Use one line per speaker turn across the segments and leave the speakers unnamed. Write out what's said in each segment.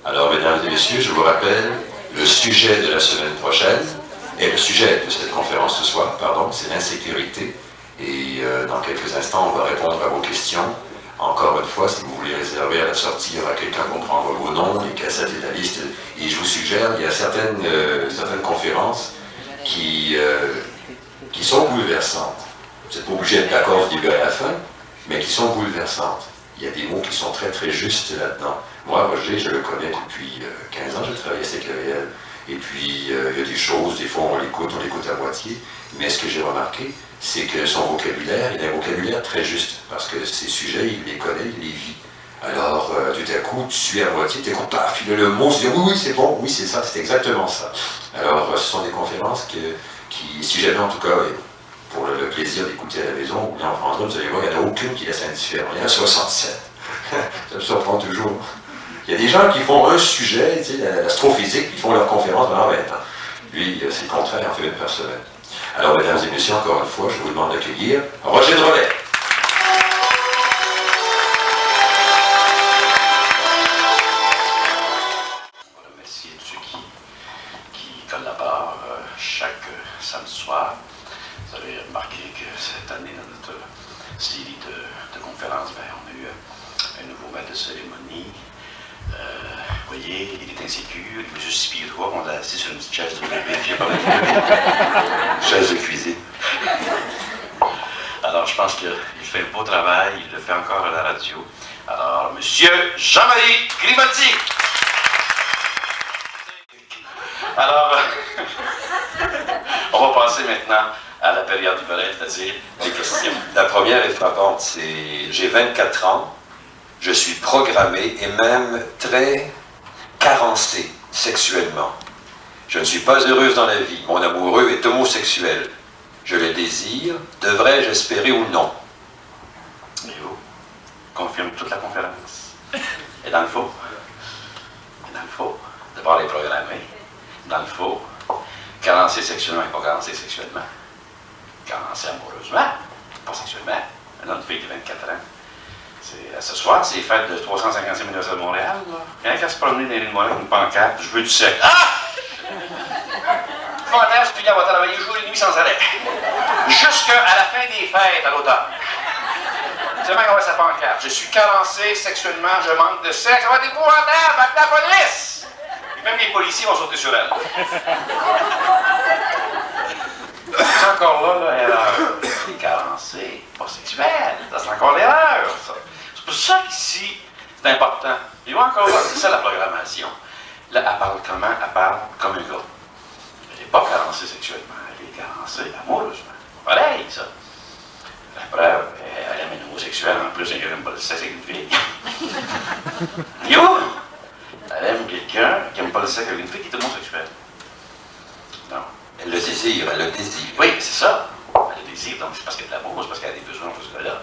Alors, mesdames et messieurs, je vous rappelle, le sujet de la semaine prochaine, et le sujet de cette conférence ce soir, pardon, c'est l'insécurité. Et dans quelques instants, on va répondre à vos questions. Encore une fois, si vous voulez réserver à la sortie, il y aura quelqu'un pour prendre vos noms, les cassettes et la liste. Et je vous suggère, il y a certaines conférences qui sont bouleversantes. Vous n'êtes pas obligé d'être d'accord du début à la fin, mais qui sont bouleversantes. Il y a des mots qui sont très très justes là-dedans. Moi, Roger, je le connais depuis 15 ans, j'ai travaillé à CKVL. Et puis, il y a des choses, des fois on l'écoute à moitié. Mais ce que j'ai remarqué, c'est que son vocabulaire, il a un vocabulaire très juste. Parce que ces sujets, il les connaît, il les vit. Alors, tout à coup, tu suis à moitié, tu écoutes, paf, il a le mot, tu dis oui, oui, c'est bon, oui, c'est ça, c'est exactement ça. Alors, ce sont des conférences qui, si jamais en tout cas, pour le plaisir d'écouter à la maison, ou bien en prendre une, vous allez voir, il n'y en a aucune qui laisse indifférent. Il y en a 67. Ça me surprend toujours. Il y a des gens qui font un sujet, tu sais, l'astrophysique, qui font leur conférence pendant 20 ans. Lui, c'est le contraire, il en fait une par semaine. Alors, mesdames et messieurs, encore une fois, je vous demande d'accueillir Roger Drolet.
On remercie tous ceux qui collaborent chaque samedi soir. Vous avez remarqué que cette année, dans notre série de conférences, on a eu un nouveau maître de cérémonie. Vous voyez, il est insécure, il veut juste pieds droits, on l'a assis sur une petite chaise de bébé, j'ai pas de chaise de cuisine. Alors, je pense qu'il fait un beau travail, il le fait encore à la radio. Alors, Monsieur Jean-Marie Grimaldi. Alors, on va passer maintenant à la période du volet, c'est-à-dire les questions.
La première est frappante, c'est j'ai 24 ans, je suis programmé et même très carencé sexuellement. Je ne suis pas heureuse dans la vie. Mon amoureux est homosexuel. Je le désire. Devrais-je espérer ou non?
Et vous, confirme toute la conférence. Et dans le faux? Et dans le faux? D'abord les programmés. Dans le faux, carencé sexuellement et pas carencé sexuellement. Carencé amoureusement, pas sexuellement. Un autre fille de 24 ans. Ce soir, c'est les fêtes de 355 anniversaire de Montréal. Rien qu'à se promener dans les rues de Montréal avec une pancarte, je veux du sexe. Ah! Fantasme, puis on va travailler jour et nuit sans arrêt. Jusqu'à la fin des fêtes à l'automne. C'est même qu'on va sa pancarte. Je suis carencé sexuellement, je manque de sexe. Ça va être épouvantable, avec la police! Et même les policiers vont sauter sur elle. C'est encore là, erreur. Les carencés, pas sexuel. C'est encore l'erreur, ça. C'est pour ça qu'ici, c'est important. Et encore là, c'est ça la programmation. Là, elle parle comment? Elle parle comme un gars. Elle n'est pas carencée sexuellement, elle est carencée amoureusement. Pareil, ça. La preuve, elle aime un homosexuel, en plus, elle n'aime pas le sexe avec une fille. Yo! Elle aime quelqu'un qui n'aime pas le sexe avec une fille qui est homosexuelle. Non.
Elle le désire, elle le désire.
Oui, c'est ça. Elle le désire, donc c'est parce qu'elle a de l'amour, c'est parce qu'elle a des besoins pour ce gars-là.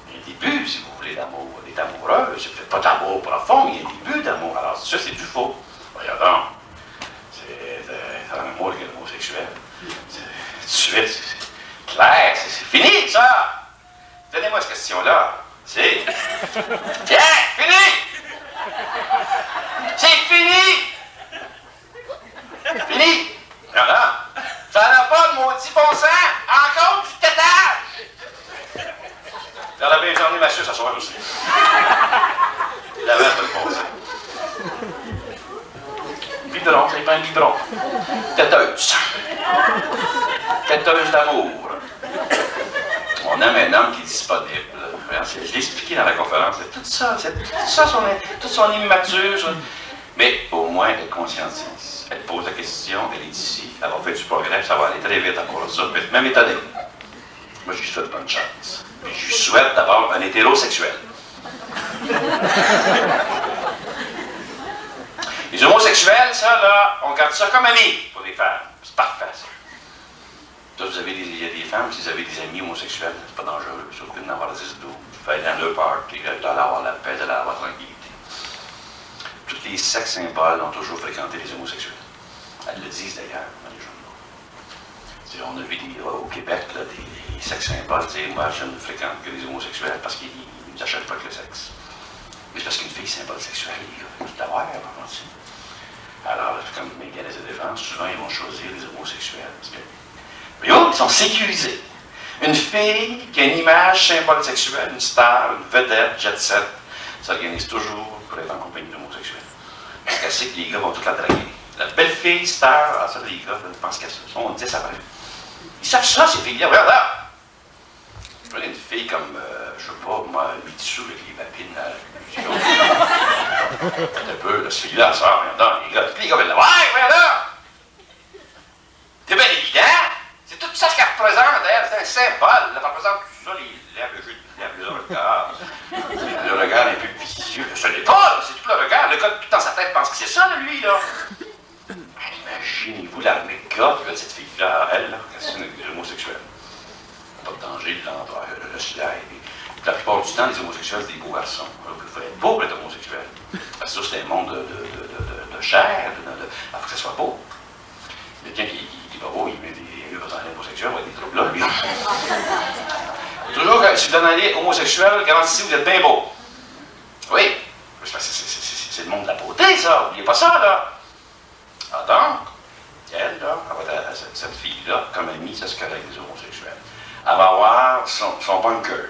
Il y a un début, si vous voulez, d'amour. Elle est amoureuse, c'est peut-être pas d'amour profond, il y a un début d'amour. Alors, ça, c'est du faux. Voyons donc. C'est un amour avec un homosexuel. Tout de suite, c'est clair, c'est fini, ça! Donnez-moi cette question-là. C'est. Tiens, fini! C'est fini! Fini! Voilà. Ça n'a pas de maudit bon sens! Encore du tétage! Dans la bien journée, ma chute, ça soir aussi. La mère de le passer. Biberon, c'est pas un biberon. Têteuse. Têteuse d'amour. On aime un homme qui est disponible. Je l'ai expliqué dans la conférence. C'est toute son immature. Mais au moins, elle conscientise. Elle pose la question, elle est ici, elle va faire du progrès, ça va aller très vite à cause de ça. Mais même étonné. Moi, je lui souhaite bonne chance. Puis je lui souhaite d'abord un hétérosexuel. Les homosexuels, ça, là, on garde ça comme amis pour les femmes. C'est parfait, ça. Là, il y a des femmes, si vous avez des amis homosexuels, c'est pas dangereux. Sauf que d'en avoir 10-12. Vous faites dans leur party, vous allez avoir la paix, vous allez avoir la tranquillité. Tous les sexes symboles ont toujours fréquenté les homosexuels. Elles le disent d'ailleurs dans les journaux. On a vu au Québec là, des sexes symboles. Moi, je ne fréquente que les homosexuels parce qu'ils n'achètent pas que le sexe. Mais c'est parce qu'une fille symbole sexuelle, il faut voir. Alors, comme mécanisme de défense, souvent, ils vont choisir les homosexuels. Parce que, mais eux, ils sont sécurisés. Une fille qui a une image symbole sexuelle, une star, une vedette, jet set, s'organise toujours pour être en compagnie d'homosexuels. Parce qu'elle sait que les gars vont toute la draguer. La belle fille, star, ça, les gars, ils pensent qu'à ça. On dit ça après. Ils savent ça, ces filles-là. Regarde là! Prenez une fille comme, je sais pas, moi, Mitsu avec les babines un peu, là, cette fille-là, ça, regarde, les gars, puis les gars viennent là. Ouais, regarde là! C'est bien évident! C'est tout ça ce qu'elle représente, elle. C'est un symbole. Elle représente tout ça, les lèvres, le regard. Le regard un peu vicieux. Ce n'est pas, c'est tout le regard. Le gars, tout dans sa tête, pense que c'est ça, lui, là. Imaginez-vous l'armée de gars qui veut cette fille-là, elle, là, c'est une homosexuelle. Pas de danger, le soleil. La plupart du temps, les homosexuels, c'est des beaux garçons. Il faut être beau pour être homosexuel. Parce que ça, c'est un monde de chair, il faut que ça soit beau. Quelqu'un qui est pas beau, il est dans l'homosexuel, il va être des troubles là, lui. Toujours, si vous allez homosexuel, garantissez que vous êtes bien beau. Oui, c'est le monde de la beauté, ça. N'oubliez pas ça, là. Ah donc, elle, là, cette fille-là, comme amie, ça se correct avec les homosexuels. Elle va avoir son bunker.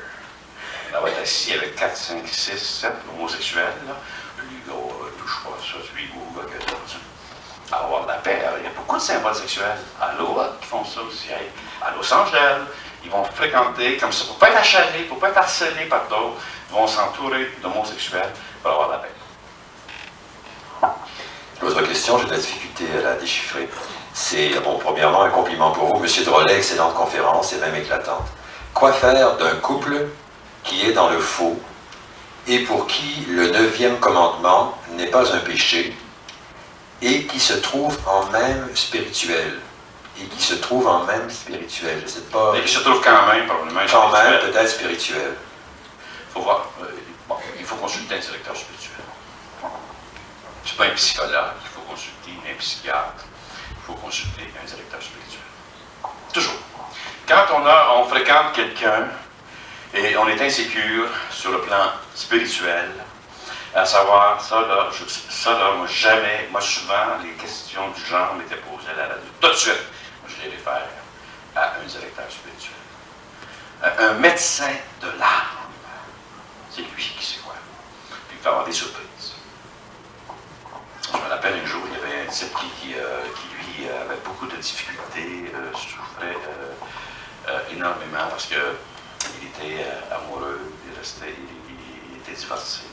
Elle va être assise avec 4, 5, 6, 7 homosexuels, là. Lui, gars, touche pas ça, lui, gars, que ça. Elle va avoir de la paix. Il y a beaucoup de symboles sexuels. À l'autre qui font ça aussi. À Los Angeles, ils vont fréquenter comme ça, pour ne pas être achalés, pour ne pas être harcelés par d'autres. Ils vont s'entourer d'homosexuels pour avoir de la paix.
L'autre question, j'ai de la difficulté à la déchiffrer. C'est, bon, premièrement, un compliment pour vous. Monsieur Drolet, excellente conférence et même éclatante. Quoi faire d'un couple qui est dans le faux et pour qui le 9e commandement n'est pas un péché et qui se trouve en même spirituel? Et qui se trouve en même spirituel, je ne sais pas.
Et qui se trouve quand même, probablement,
quand même, peut-être spirituel.
Il faut voir. Bon, il faut consulter un directeur spirituel. C'est pas un psychologue, il faut consulter un psychiatre, il faut consulter un directeur spirituel. Toujours. Quand on fréquente quelqu'un et on est insécure sur le plan spirituel, à savoir, moi jamais, moi souvent, les questions du genre m'étaient posées à la radio. Tout de suite, je les réfère à un directeur spirituel. Un médecin de l'âme. C'est lui qui sait quoi. Puis il va avoir des surprises. Je me rappelle un jour, il y avait un type qui lui, avait beaucoup de difficultés, souffrait énormément parce qu'il était amoureux, il était divorcé.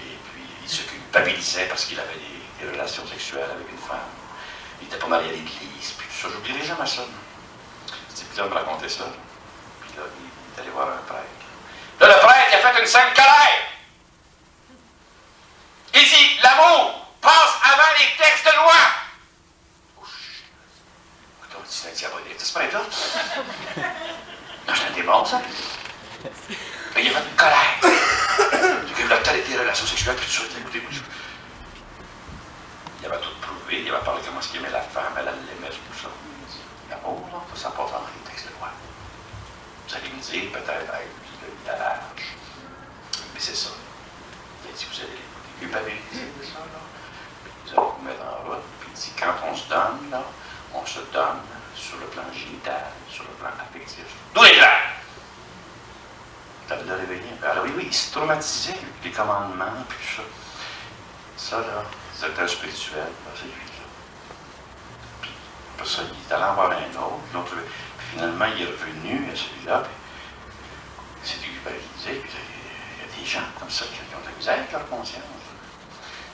Et puis, il se culpabilisait parce qu'il avait des relations sexuelles avec une femme. Il n'était pas marié à l'église, puis tout ça. J'oublierai jamais ça. Ce type-là me racontait ça. Puis là, il est allé voir un prêtre. Là, le prêtre, il a fait une sainte colère. Il dit, l'amour passe avant les textes de loi. Oh, on dit, c'est un diabolique, ce prêtre-là. Non, c'est un démon, ça. Mais il a fait une colère. Il voulait peut-être des relations sexuelles, puis tout ça, il avait tout prouvé, il avait parlé comment il aimait la femme, elle l'aimait, tout ça. L'amour, là, ça passe avant les textes de loi. Vous allez me dire, peut-être, il a l'âge. Mais c'est ça. Il a dit, vous allez culpabiliser de ça, là. Vous allez vous mettre en route. Puis il dit, quand on se donne, là, on se donne sur le plan génital, sur le plan affectif. D'où les clairs! Ça veut le réveiller un peu. Alors oui, il se traumatisait, les commandements, puis tout ça. Ça, là, directeur spirituel, c'est lui, là. Puis après ça, il est allé en voir un autre. Puis finalement, il est revenu à celui-là, puis il s'est déculpabilisé. Puis il y a des gens comme ça qui ont de la misère avec leur conscience.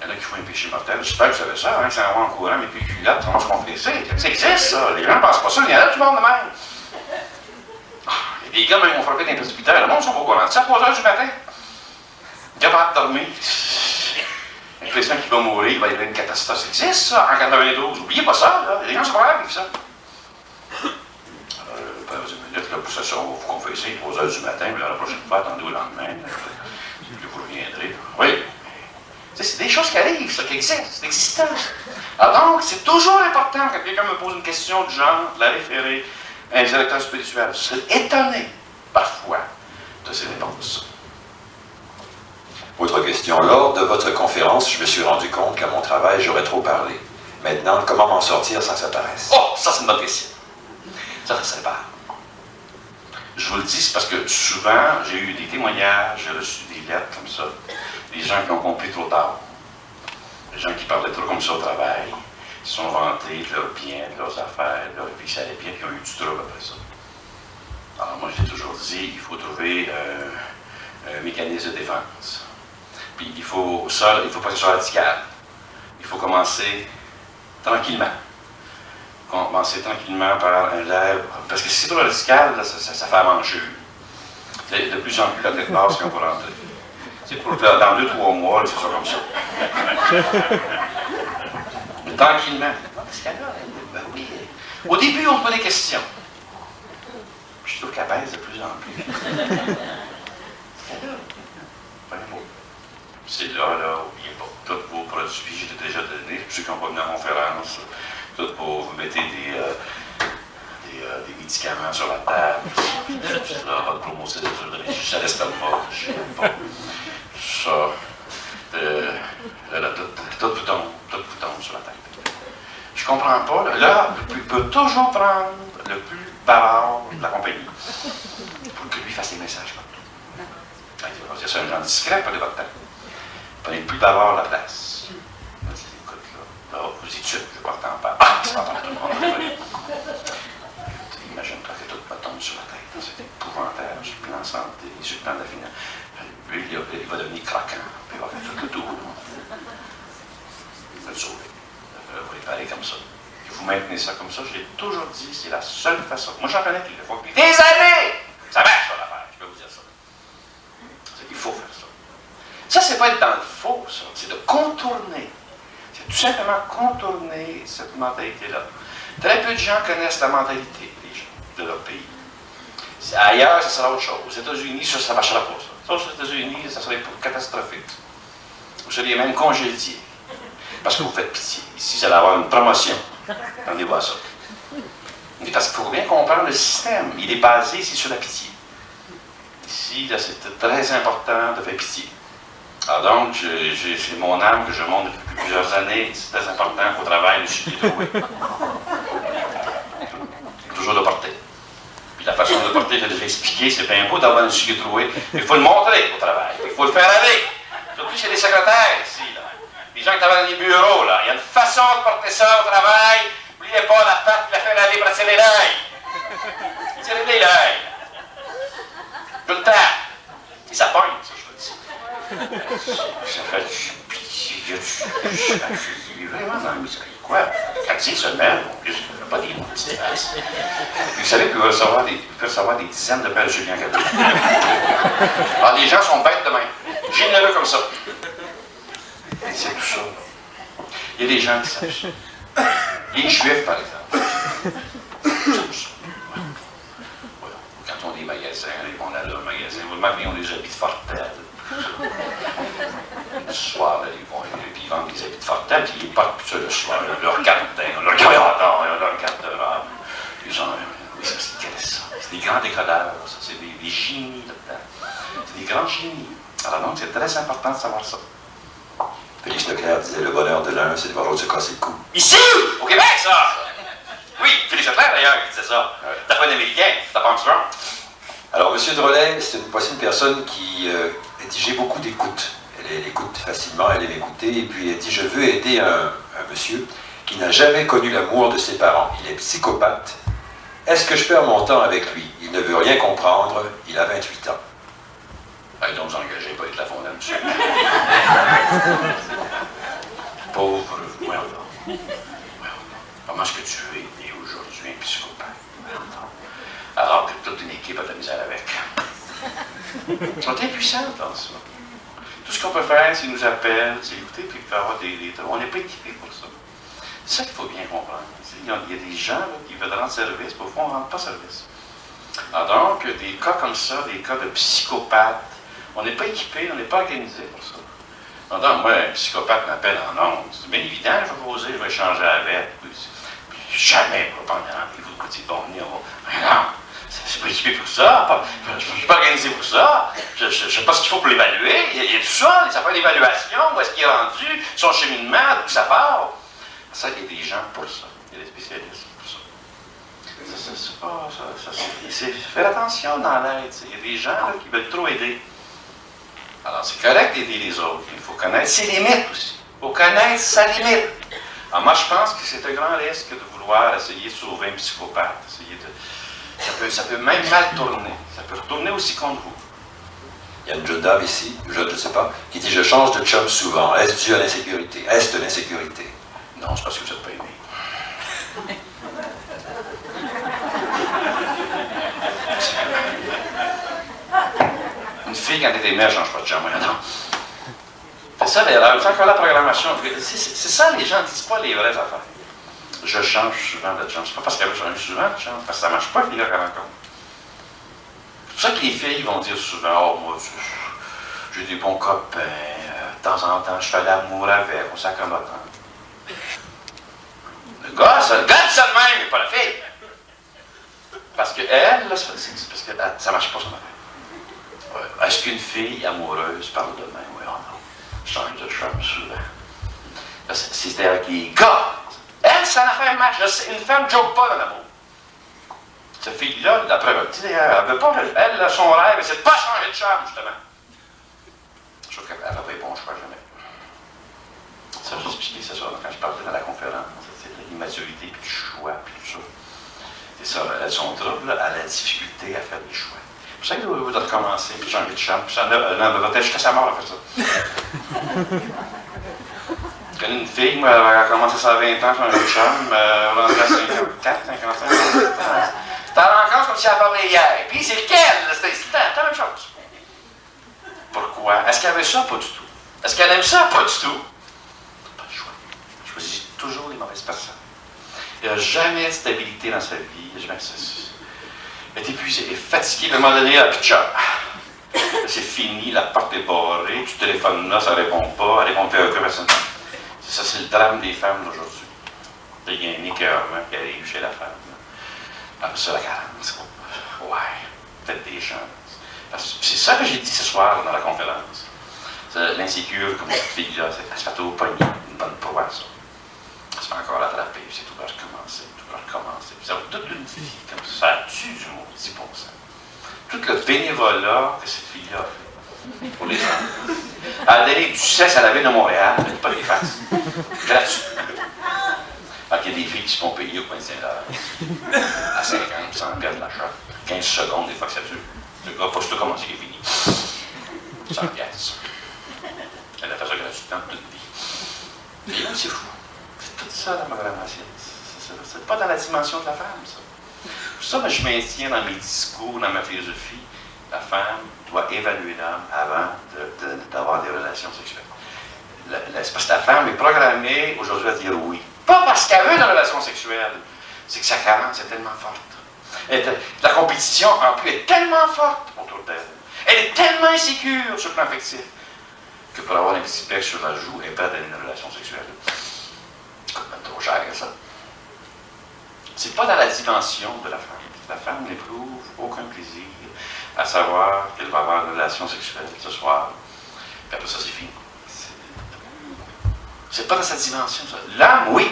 Il y en a qui font un péché mortel. J'espère que vous savez ça, hein, que ça envoie en courant, mais puis culottes, on se confesser. Ça existe, ça. Les gens ne pensent pas ça. Il y en a du monde de même. Il y a des gars, même, ont frappé dans les presbytères. Le monde ne sont pas au courant. C'est à 3 h du matin. Capable de dormir. L'impression qu'il va mourir, il va y avoir une catastrophe. Ça existe, ça, en 92. N'oubliez pas ça, là. Les gens sont pas vivre ça. Alors, une minute, là, pour ça, on va vous confesser 3 h du matin, puis la prochaine fois, attendez au lendemain. Puis vous reviendrez. Oui. C'est des choses qui arrivent, ça, qui existent, c'est existant. Alors donc, c'est toujours important quand quelqu'un me pose une question du genre, de la référer à un directeur spirituel. Je serais étonné, parfois, de ces réponses.
Autre question. Lors de votre conférence, je me suis rendu compte qu'à mon travail, j'aurais trop parlé. Maintenant, comment m'en sortir sans que ça paraisse?
Oh, ça c'est une bonne question. Ça se répare. Je vous le dis, c'est parce que souvent, j'ai eu des témoignages, j'ai reçu des lettres comme ça, des gens qui ont compris trop tard, des gens qui parlaient trop comme ça au travail, qui se sont vantés de leurs biens, de leurs affaires, de leur vie, que ça allait bien, puis ils ont eu du trouble après ça. Alors moi, j'ai toujours dit, il faut trouver un mécanisme de défense. Puis il faut pas que ce soit radical. Il faut commencer tranquillement. Commencer tranquillement par un lèvre. Parce que si c'est trop radical, là, ça fait à manger. De plus en plus, la tête basse quand on va rentrer. C'est pour dans 2-3 mois, c'est ça comme ça. Mais tranquillement. Ben oui. Au début, on se pose des questions. Je trouve qu'elle baisse de plus en plus. C'est là, n'oubliez pas. Tous vos produits, je l'ai déjà donné. Pour ceux qui n'ont pas venu à la conférence, tout pour vous mettez des médicaments sur la table. Là, votre promotion, ça reste le mot. Je sais pas. Ça. Tout vous tombe sur la tête. Je comprends pas. Là, il peut toujours prendre le plus bavard de la compagnie pour que lui fasse des messages comme ça. C'est un genre discret, pas de votre temps. Prenez le plus bavard de la place. Là, je dis, écoute, là, vous dites, je porte en part. Ah, c'est pas tout le monde. Imagine-toi que tout me tombe sur la tête. C'est épouvantable sur le plan de santé, sur le plan de la finance. Lui, il va devenir craquant. Puis il va faire tout le tour. Il va le sauver. Vous réparer comme ça. Et vous maintenez ça comme ça, je l'ai toujours dit, c'est la seule façon. Moi, j'en connais qui le font depuis des années! Ça marche, ça, l'affaire, je peux vous dire ça. Il faut faire ça. Ça, c'est pas être dans le faux, ça. C'est de contourner. C'est tout simplement contourner cette mentalité-là. Très peu de gens connaissent la mentalité des gens de leur pays. Ailleurs, ça sera autre chose. Aux États-Unis, ça ne marchera pas, ça. Ça, aux États-Unis, ça serait catastrophique. Vous seriez même congédié. Parce que vous faites pitié. Ici, vous allez avoir une promotion. Attendez-vous à ça. Parce qu'il faut bien comprendre le système. Il est basé ici sur la pitié. Ici, là, c'est très important de faire pitié. Alors donc, c'est mon âme que je montre depuis plusieurs années. C'est très important qu'au travail, je suis trouvé. Toujours de porter. Puis la façon de porter, je l'ai déjà expliqué, c'est bien beau d'avoir un sujet trouvé, mais il faut le montrer au travail. Il faut le faire avec. Surtout chez les secrétaires ici, là. Les gens qui travaillent dans les bureaux, là. Il y a une façon de porter ça au travail. N'oubliez pas la patte qui la fait aller pour tirer l'œil. Tirer l'œil. Tout le temps. Et ça pogne, ça, je veux dire. Ça fait du pitié. Vraiment dans le musique. Quoi? Quartier seulement, en plus, pas des petites faces. Vous savez que vous pouvez recevoir des dizaines de paires de Julien Cadeau. Alors, les gens sont bêtes de même. Généreux comme ça. C'est tout ça. Il y a des gens qui savent ça. Les Juifs, par exemple. Tout ça. Voilà. Quand on a des magasins, ils vont aller au magasin. Vous remarquez, ils ont des habits de fortel. Le soir, là, ils vendent des habits de fortel, puis ils portent ça le soir. Leur carte leur carte de robe. C'est des grands décodeurs, ça. C'est des génies là-dedans. C'est des grands génies. Alors donc, c'est très important de savoir ça.
Félix Leclerc disait le bonheur de l'un, c'est de voir l'autre se casser le cou.
Ici, au Québec, ça! Oui, Félix Leclerc, d'ailleurs, qui disait ça. T'as pas un Américain, t'as pas un Strong.
Alors, M. Drolet, voici une personne qui exigeait beaucoup d'écoute. Elle écoute facilement, elle aime écouter, et puis elle dit « Je veux aider un monsieur qui n'a jamais connu l'amour de ses parents. Il est psychopathe. Est-ce que je perds mon temps avec lui? Il ne veut rien comprendre, il a 28 ans. »
Allez donc vous engagez pas être la fondante, monsieur. Pauvre, voyons donc. Comment est-ce que tu veux aider aujourd'hui un psychopathe? Alors que toute une équipe a de la misère avec. Ils sont impuissants dans ça. Tout ce qu'on peut faire, c'est nous appeler, c'est écouter, puis avoir des... On n'est pas équipés pour ça. C'est ça qu'il faut bien comprendre. Il y a des gens là, qui veulent rendre service, mais au fond, on ne rend pas service. Alors donc, des cas comme ça, des cas de psychopathes, on n'est pas équipé, on n'est pas organisé pour ça. Donc, moi, un psychopathe m'appelle en ondes. C'est bien évident, je vais poser, je vais échanger avec. Puis jamais, je ne vais prendre un rendez-vous, je vais dire, bon, on va. Mais non, Je suis pas équipé pour ça, je ne suis pas organisé pour ça, je ne sais pas ce qu'il faut pour l'évaluer. Il y a tout ça, les affaires d'évaluation, où est-ce qu'il est rendu, son cheminement, d'où ça part. Ça, il y a des gens pour ça, il y a des spécialistes pour ça. C'est pas ça. C'est faire attention dans l'aide. Il y a des gens là, qui veulent trop aider. Alors, c'est correct d'aider les autres. Il faut connaître ses limites aussi. Il faut connaître sa limite. Alors, moi, je pense que c'est un grand risque de vouloir essayer de sauver un psychopathe. Ça peut même mal tourner. Ça peut retourner aussi contre vous.
Il y a une jeune dame ici, je ne sais pas, qui dit « Je change de chum souvent. Est-ce dû à l'insécurité? Est-ce de l'insécurité? »
Non, c'est parce que vous n'êtes pas aimé. Une fille, quand elle est aimée, elle ne change pas de chum. Non. C'est ça l'erreur. C'est encore la programmation. C'est ça, les gens ne disent pas les vraies affaires. Je change souvent de chum. C'est pas parce qu'elle veut changer souvent de chum, parce que ça ne marche pas, les gars, qu'elle rencontre. C'est pour ça que les filles vont dire souvent, oh, moi, j'ai des bons copains, de temps en temps, je fais l'amour avec, on s'accommode. Le gars dit ça de même, mais pas la fille. Parce que elle, là, c'est parce que ça ne marche pas son affaire. Ouais. Est-ce qu'une fille amoureuse parle de même? Oui, oh non. Je change de chum souvent. C'est avec les gars. Elle, ça l'affaire marche. Une femme ne joke pas dans l'amour. Cette fille-là, d'après elle veut pas, elle, son rêve, c'est de ne pas changer de chum, justement. Je trouve qu'elle n'a pas les bons choix, jamais. Ça, j'ai expliqué ça quand je parlais dans la conférence. C'est l'immaturité, puis le choix, puis tout ça. C'est ça, son trouble, elle a la difficulté à faire des choix. C'est pour ça que vous devez recommencer, puis changer de chum. Puis ça, elle va peut-être jusqu'à sa mort à faire ça. Je connais une fille, moi, elle a commencé ça à 20 ans, changer de chum, elle a rentré à 54, 55 ans. C'était en rencontre comme si elle parlait hier. Puis c'est lequel? C'était la même chose. Pourquoi? Est-ce qu'elle veut ça? Pas du tout. Est-ce qu'elle aime ça? Pas du tout. Pas de choix. Je choisis toujours les mauvaises personnes. Il n'y a jamais de stabilité dans sa vie. Elle est épuisée, elle est fatiguée. À un moment donné, elle a plus de job. C'est fini, la porte est barrée, tu téléphones là, ça ne répond pas, elle répond plus à aucune personne. Ça, c'est le drame des femmes d'aujourd'hui. Il y a un écœurement qui arrive chez la femme. Après ça, la carence. Ouais, faites des chances. C'est ça que j'ai dit ce soir dans la conférence. L'insécure, comme cette fille-là, elle se fait tout pogner, une bonne proie, ça. Elle se fait encore attraper, c'est tout va recommencer, Puis ça va toute une vie comme ça. Ça tue du mot, 10%. Tout le bénévolat que cette fille-là a fait pour les gens. Elle a donné du sexe à la ville de Montréal, mais pas des faces. Gratuit. Alors qu'il y a des filles qui se font payer au coin de Saint-Laurent. À 50, 100 piastres l'achat. 15 secondes, des fois que ça dure. Le gars, pas tout commencer, il est fini. 100 piastres. Elle a fait ça gratuitement toute vie. Et c'est fou. C'est tout ça, la programmation. C'est pas dans la dimension de la femme, ça. Pour ça, je maintiens dans mes discours, dans ma philosophie, la femme doit évaluer l'homme avant d'avoir des relations sexuelles. C'est parce que la femme est programmée aujourd'hui à dire oui. Pas parce qu'elle veut une relation sexuelle, c'est que sa carence est tellement forte. La compétition, en plus, est tellement forte autour d'elle. Elle est tellement insécure sur le plan affectif que pour avoir un petit bec sur la joue, elle perd une relation sexuelle. C'est quand même trop cher, ça. C'est pas dans la dimension de la femme. La femme n'éprouve aucun plaisir à savoir qu'elle va avoir une relation sexuelle ce soir. Puis après ça, c'est fini. C'est pas dans cette dimension, ça. L'homme, oui.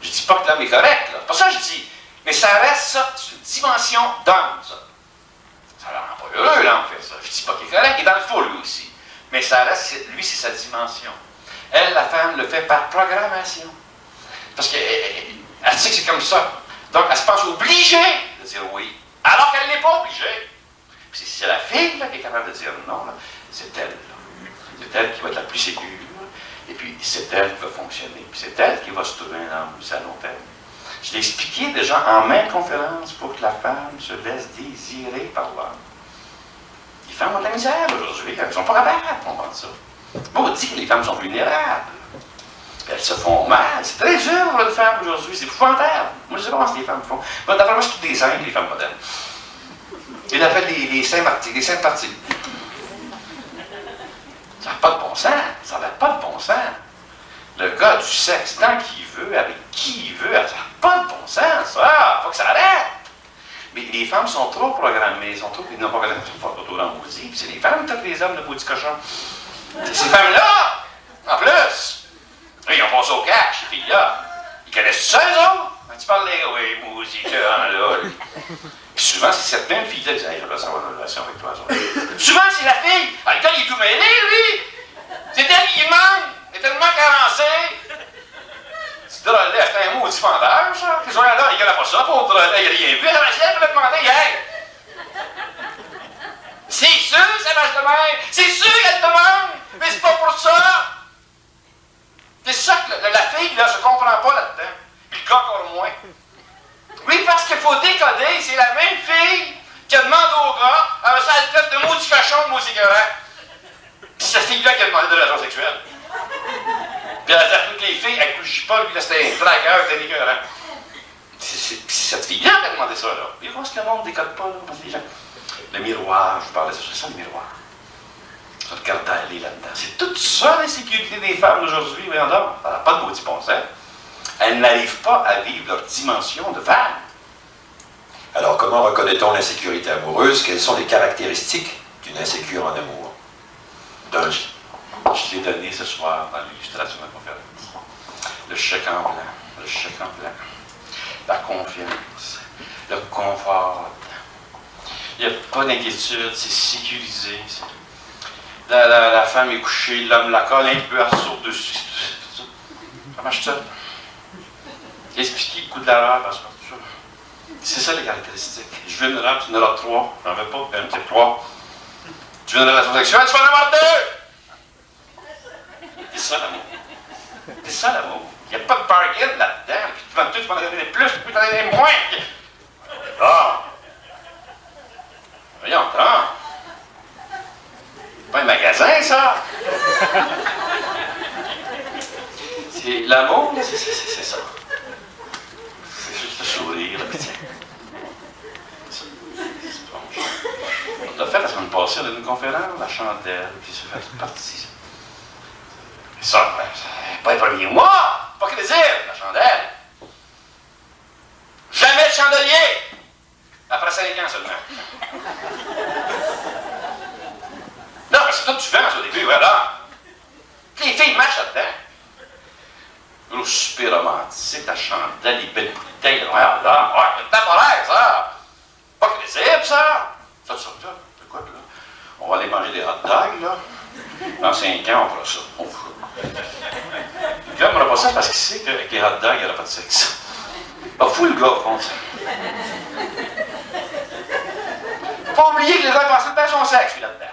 Je dis pas que l'homme est correct, là. C'est pas ça que je dis. Mais ça reste ça, c'est une dimension d'homme, ça. Ça le rend pas heureux, l'homme, fait ça. Je dis pas qu'il est correct, il est dans le faux, lui aussi. Mais ça reste, lui, c'est sa dimension. Elle, la femme, le fait par programmation. Parce qu'elle sait que c'est comme ça. Donc, elle se pense obligée de dire oui, alors qu'elle n'est pas obligée. Puis c'est la fille là, qui est capable de dire non, c'est elle. C'est elle qui va être la plus sécure. Et puis, c'est elle qui va fonctionner. Puis c'est elle qui va se trouver un homme aussi à long terme. Je l'ai expliqué déjà en même conférence pour que la femme se laisse désirer par l'homme. Les femmes ont de la misère aujourd'hui. Elles ne sont pas capables de comprendre ça. On dit que les femmes sont vulnérables. Elles se font mal. C'est très dur pour une femme aujourd'hui. C'est épouvantable. Moi, je ne sais pas comment les femmes font. D'après moi, c'est toutes des seins, les femmes modernes. Ils appellent les seins partis. Les seins partis. Ça n'a pas de bon sens. Ça n'a pas de bon sens. Le gars du sexe, tant qu'il veut, avec qui il veut, ça n'a pas de bon sens. Ça, faut que ça arrête. Mais les femmes sont trop programmées, ils n'ont pas regardé photo dans maudit, puis c'est les femmes qui tapent les hommes de maudit cochon. Ces femmes-là, en plus, ils ont passé au cash, ces filles-là. Ils connaissent ça, eux autres? Quand tu parles, oui, maudit, là. Puis souvent, c'est cette même fille-là qui dit, hey, je vais savoir une relation avec toi, ça. Souvent, c'est la fille. Ah, le gars, il est tout mêlé, lui. C'est elle qui manque. Il est tellement carencé. Ce drôle-là, c'est un maudit fendeur, ça. Ce soir-là, il connaît pas ça, pauvre drôle-là, il a rien vu. Elle va demander, hey! C'est sûr, ça marche de même. C'est sûr qu'elle demande. Mais c'est pas pour ça. C'est ça que la fille, là, se comprend pas là-dedans. Puis le gars encore moins. Oui, parce qu'il faut décoder, c'est la même fille qui demande au gars, ça elle traite de maudit cochon, de maudit écœurant. C'est cette fille-là qui a demandé de relation sexuelle. Puis elle a dit à toutes les filles, elle couche pas, lui, là, c'était un dragueur, c'était un écœurant. C'est cette fille-là qui a demandé ça, là. Puis parce que le monde ne décode pas, là, parce que les gens... Le miroir, je vous parlais de ça, c'est ça le miroir. Ça regarde aller là-dedans. C'est tout ça, l'insécurité des femmes d'aujourd'hui, voyons donc. Ça n'a pas de maudit bon sens. Elles n'arrivent pas à vivre leur dimension de femme.
Alors, comment reconnaît-on l'insécurité amoureuse? Quelles sont les caractéristiques d'une insécure en amour?
Je l'ai donné ce soir dans l'illustration de la conférence. Le chèque en blanc, le chèque en blanc, la confiance, le confort. Il n'y a pas d'inquiétude, c'est sécurisé. La femme est couchée, l'homme la colle un peu, elle saute dessus. Ça marche ça. Expliquer le coup de la rare, c'est ça les caractéristiques. Je veux une robe, tu en auras 3. J'en veux pas, même, c'est 3. Tu veux une relation sexuelle, tu vas en avoir 2! C'est ça l'amour. C'est ça l'amour. Il n'y a pas de bargain là-dedans. Puis tu vas en donner plus, puis tu vas en donner moins. Ah! Voyons, attends. C'est pas un magasin, ça! C'est l'amour, c'est ça. C'est juste le sourire, le petit. On l'a fait la semaine passée, on a eu une conférence, la chandelle, puis ça fait toute partie. Ça, pas les premiers mois, pas que les îles, la chandelle. Jamais de chandelier! Après 5 ans seulement. Non, mais c'est toi que tu vends au début, voilà. Les filles marchent là-dedans. Le super romantique, la chandelle, les belles bouteilles, ouais, c'est temporaire, ça. Pas que les îles, ça. Ça, c'est quoi, là? On va aller manger des hot dogs, là. Dans 5 ans, on fera ça. On fera. Le gars n'aura pas ça parce qu'il sait qu'avec les hot dogs, il n'y aura pas de sexe. Ah, fou le gars, au fond, ça. Faut pas oublier que les gars pensent tout le temps son sexe, lui, là-dedans.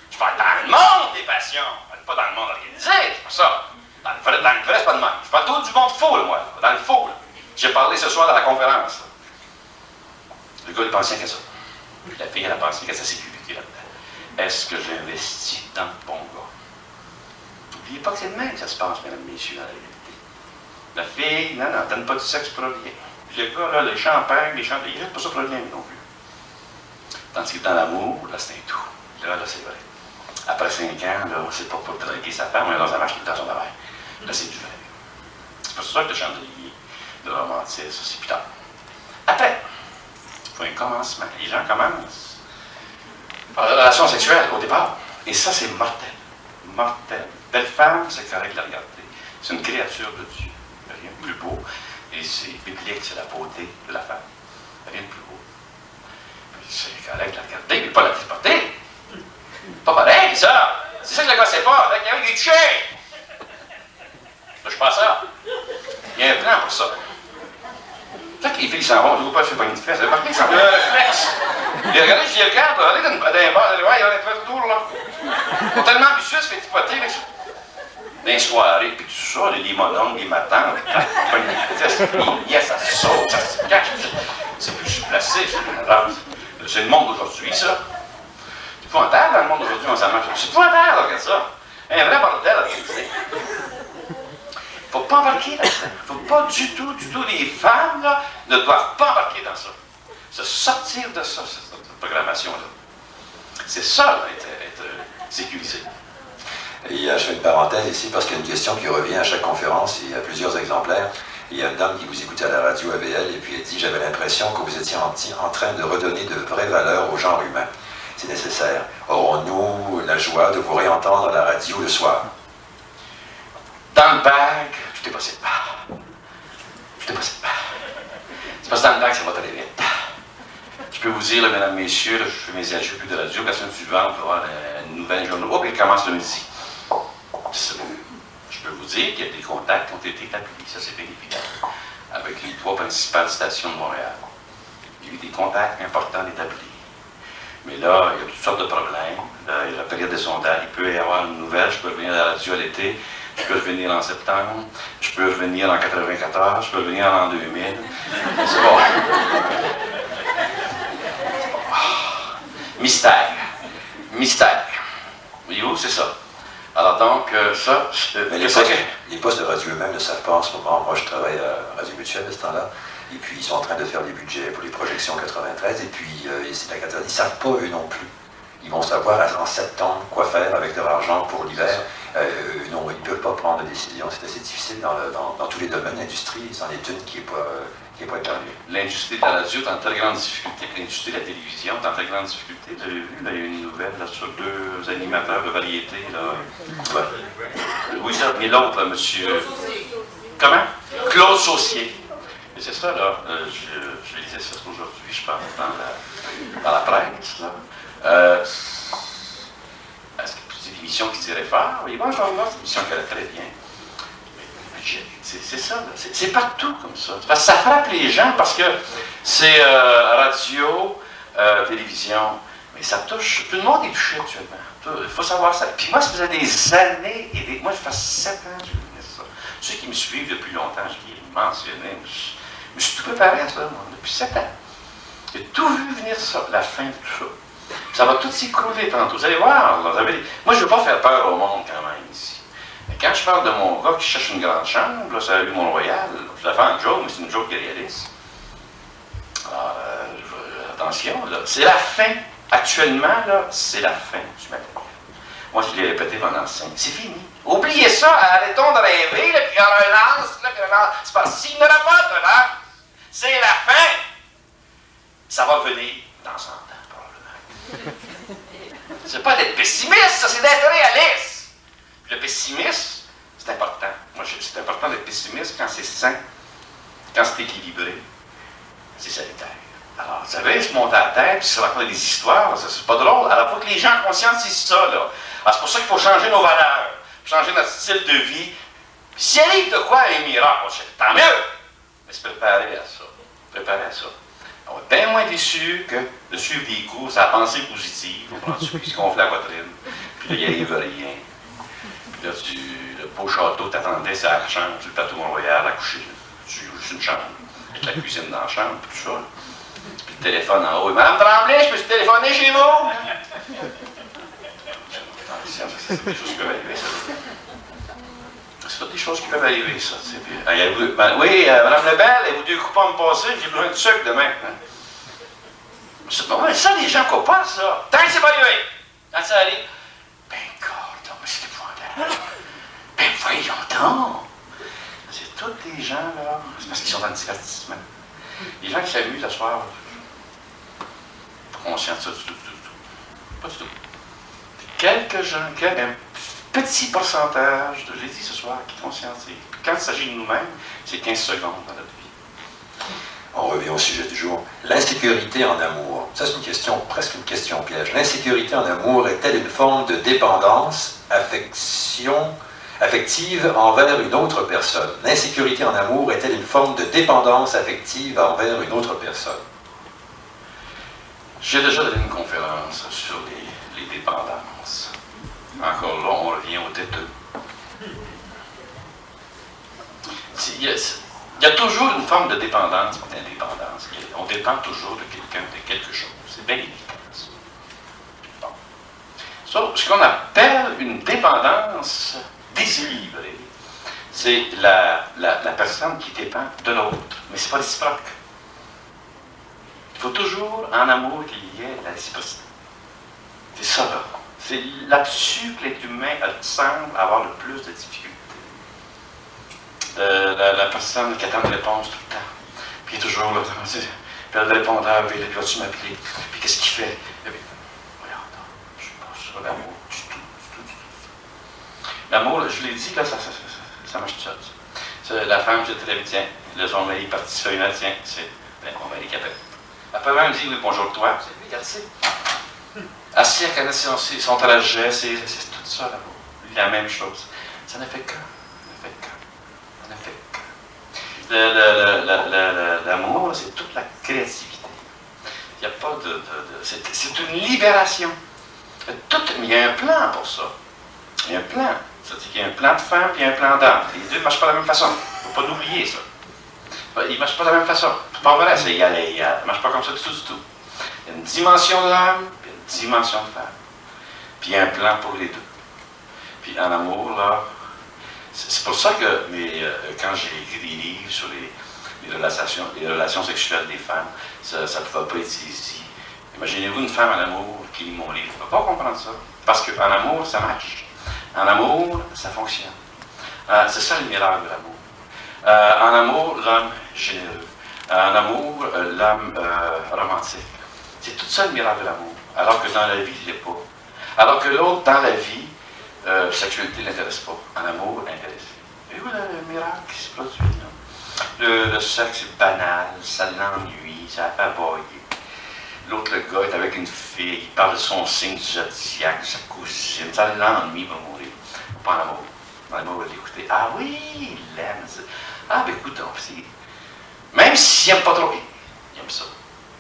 Je parle dans le monde des passions. Je parle pas dans le monde organisé, c'est pas ça. Dans le vrai, c'est pas de même. Je parle tout du monde faux, là, moi. Dans le faux, là. J'ai parlé ce soir dans la conférence, là. Le gars, il pensait qu'à ça. Puis la fille, elle a pensé qu'à sa sécurité là-dedans. Est-ce que j'investis dans le bon gars? N'oubliez pas que c'est le même que ça se passe, mesdames et messieurs, dans la réalité. La fille, non, donne pas du sexe pour rien. Puis le gars, là, les champagnes, les chandeliers, c'est pas ça pour rien non plus. Tandis que dans l'amour, là, c'est un tout. Là, c'est vrai. Après 5 ans, là, c'est pas pour draguer sa femme, mais là, ça marche tout le temps son travail. Là, c'est du vrai. C'est pour ça que le chandelier, le romantisme, c'est plus tard. Après, il faut un commencement. Les gens commencent par la relation sexuelle au départ. Et ça, c'est mortel. Mortel. Belle femme, c'est correct de la regarder. C'est une créature de Dieu. Rien de plus beau. Et c'est biblique, c'est la beauté de la femme. Rien de plus beau. C'est correct de la regarder, mais pas la tripoter. Pas pareil, ça. C'est ça que le gars sait pas. Il y avait des chiens. Là, je pense ça. Il y a un plan pour ça. C'est ça que les filles s'en vont, je ne vois pas, je fais pas une fesse. Vous avez remarqué qu'ils s'en vont? Fesse! Et regardez, je dis, regarde, allez dans un bar, il y a un fait autour, là. Ils sont tellement ambitieux, se fait tripoter, là. Dans les soirées, puis tout ça, les limonons, les matins, pas une fesse, yes, ça saute, ça se cache. C'est plus placé, c'est le monde d'aujourd'hui, ça. C'est épouvantable dans le monde d'aujourd'hui, on s'en marche. C'est épouvantable, regarde ça. Un vrai bordel organisé. Il ne faut pas embarquer là-dedans. Il ne faut pas du tout, les femmes, là, ne doivent pas embarquer dans ça. Se sortir de ça, cette programmation-là. C'est ça, là, être sécurisé.
Et je fais une parenthèse ici parce qu'il y a une question qui revient à chaque conférence, il y a plusieurs exemplaires. il y a une dame qui vous écoutait à la radio AVL et puis elle dit « J'avais l'impression que vous étiez en train de redonner de vraies valeurs au genre humain. C'est nécessaire. Aurons-nous la joie de vous réentendre à la radio le soir? »
Dans le bac, tout est possible. Tout est possible. C'est parce que dans le bac, ça va très vite. Je peux vous dire, là, mesdames, messieurs, là, je fais mes ajouts plus de radio, la semaine suivante, on va avoir une nouvelle journée. Oh, puis elle commence le midi. Je peux vous dire qu'il y a des contacts qui ont été établis, ça c'est bien évident, avec les 3 principales stations de Montréal. Il y a eu des contacts importants établis. Mais là, il y a toutes sortes de problèmes. Là, il y a la période des sondages. Il peut y avoir une nouvelle. Je peux revenir à la radio à l'été. Je peux revenir en septembre. Je peux revenir en 94. Je peux revenir en 2000. C'est bon. Mystère. Mystère. Voyez-vous, c'est ça. Alors donc, ça...
Mais les postes de radio eux-mêmes ne savent pas en ce moment. Moi, je travaille à Radio Mutuelle à ce temps-là. Et puis, ils sont en train de faire des budgets pour les projections 93. Et puis, c'est la catégorie. Ils ne savent pas, eux non plus. Ils vont savoir en septembre quoi faire avec leur argent pour l'hiver. Non, ils ne peuvent pas prendre de décision. C'est assez difficile dans tous les domaines. L'industrie, c'en est une qui n'est pas épargnée.
L'industrie de la radio est en très grande difficulté. L'industrie de la télévision est en très grande difficulté. Vous avez vu, là, il y a une nouvelle là, sur 2 animateurs de variété. Là. Ouais. Oui, ça. Mais l'autre, monsieur... Comment? Claude Saucier. Et c'est ça, là. Je lisais ça aujourd'hui, je pense, dans la presse. Là. Est-ce que c'est une émission qui tirait fort? Oui, bon, c'est une émission qui allait très bien. C'est ça, là. C'est partout comme ça. Parce que ça frappe les gens parce que c'est radio, télévision, mais ça touche. Tout le monde est touché actuellement. Il faut savoir ça. Puis moi, ça faisait des années et des. Moi, je fais 7 ans que je faisais ça. Ceux qui me suivent depuis longtemps, je l'ai mentionné. Je me suis tout préparé à ça, moi, depuis 7 ans. J'ai tout vu venir ça, la fin de tout ça. Ça va tout s'écrouler tantôt. Vous allez voir. Moi, je ne veux pas faire peur au monde quand même ici. Mais quand je parle de mon gars qui cherche une grande chambre, là, ça a eu Mont-Royal, je la fais en joke, mais c'est une joke qui est réaliste. Alors, attention, là. C'est la fin. Actuellement, là, c'est la fin du matériel. Moi, je l'ai répété pendant 5 ans. C'est fini. Oubliez ça, arrêtons de rêver, là, puis il y aura un lance, là, puis un lance. C'est parce qu'il n'y aura pas de lance. C'est la fin. Ça va venir dans 100 ans, probablement. C'est pas d'être pessimiste, ça, c'est d'être réaliste. Puis le pessimisme, c'est important. Moi, c'est important d'être pessimiste quand c'est sain, quand c'est équilibré. C'est salutaire. Alors, vous savez, se monter à la tête, puis se raconter des histoires, c'est pas drôle. Alors, il faut que les gens conscientisent ça, là. Alors, c'est pour ça qu'il faut changer nos valeurs, changer notre style de vie. Puis s'il arrive de quoi, un miracle, tant mieux! Mais se préparer à ça. Préparer à ça. On va être bien moins déçu que de suivre des cours à pensée positive, puis se gonfler la poitrine, puis là, il n'y arrive rien. Puis là, le beau château t'attendait, c'est la chambre, sur le plateau Mont-Royal, à coucher, sur une chambre, avec la cuisine dans la chambre, puis tout ça. Puis le téléphone en haut. Madame Tremblay, je peux téléphoner chez vous? C'est des choses qui peuvent arriver, ça. C'est des choses qui peuvent arriver, ça. Oui, Madame Lebel, et vous 2 coupons à me passer, j'ai besoin de sucre demain. C'est pas vrai, ça, les gens ne croient pas, ça. Tant que c'est pas arrivé. Quand ça arrive, ben, cordon, mais c'est épouvantable. Ben, voyons donc. C'est tous les gens, là. C'est parce qu'ils sont dans le divertissement. Les gens qui s'amusent à soir, conscients de ça du tout. Pas du tout. Quelques gens, un petit pourcentage, je l'ai dit ce soir, qui conscientisent. Quand il s'agit de nous-mêmes, c'est 15 secondes dans notre vie.
On revient au sujet du jour. L'insécurité en amour. Ça, c'est une question, presque une question piège. L'insécurité en amour est-elle une forme de dépendance, affective envers une autre personne? L'insécurité en amour est-elle une forme de dépendance affective envers une autre personne?
J'ai déjà donné une conférence sur les dépendances. Encore là, on revient au têteux. Il y a toujours une forme de dépendance ou d'indépendance. On dépend toujours de quelqu'un, de quelque chose. C'est bien évident. Bon. So, ce qu'on appelle une dépendance déséquilibrée, c'est la personne qui dépend de l'autre. Mais ce n'est pas réciproque. Il faut toujours, en amour, qu'il y ait la réciprocité. C'est ça, là. C'est là-dessus que l'être humain semble avoir le plus de difficultés. la personne qui attend une réponse tout le temps. Puis il est toujours là, puis le répondeur, puis il va-tu m'appeler? Puis qu'est-ce qu'il fait? Et puis, regarde, je suis pas sur l'amour du tout. L'amour, je l'ai dit, là, ça marche tout seul. La femme, je très bien, tiens, le son mari est parti sur une tiens, c'est mon mari qui appelle. Après, elle me dit, oui, bonjour toi, c'est lui, regarde, c'est. Assis à connaître son trajet, c'est tout ça, l'amour. La même chose. Ça ne fait qu'un. Ça ne fait qu'un. L'amour, c'est toute la créativité. Il n'y a pas c'est une libération. Il y a un plan pour ça. Il y a un plan. C'est-à-dire qu'il y a un plan de femme et un plan d'homme. Les deux ne marchent pas de la même façon. Il ne faut pas l'oublier, ça. Ils ne marchent pas de la même façon. C'est pas vrai, c'est égal à égal. Ça ne marche pas comme ça du tout. Il y a une dimension d'homme et une dimension de femme. Puis il y a un plan pour les deux. Puis en amour, là, c'est pour ça que quand j'ai écrit des livres sur les relations sexuelles des femmes, ça ne pouvait pas être saisi. Imaginez-vous une femme en amour qui lit mon livre. Elle ne peut pas comprendre ça. Parce qu'en amour, ça marche. En amour, ça fonctionne. C'est ça le miracle de l'amour. En amour, l'homme généreux. En amour, l'homme romantique. C'est tout ça le miracle de l'amour. Alors que dans la vie, il ne l'est pas. Alors que l'autre, dans la vie, la sexualité ne l'intéresse pas. En amour, intéresse. Et voilà le miracle qui se produit. Le sexe est banal, ça l'ennuie, ça fait aboyer. L'autre, le gars, est avec une fille, il parle de son signe du zodiaque, de sa cousine, ça l'ennuie, il va mourir. Pas en amour. En amour, il va l'écouter. Ah oui, il l'aime. Ah, ben écoute, même s'il n'aime pas trop, il aime ça.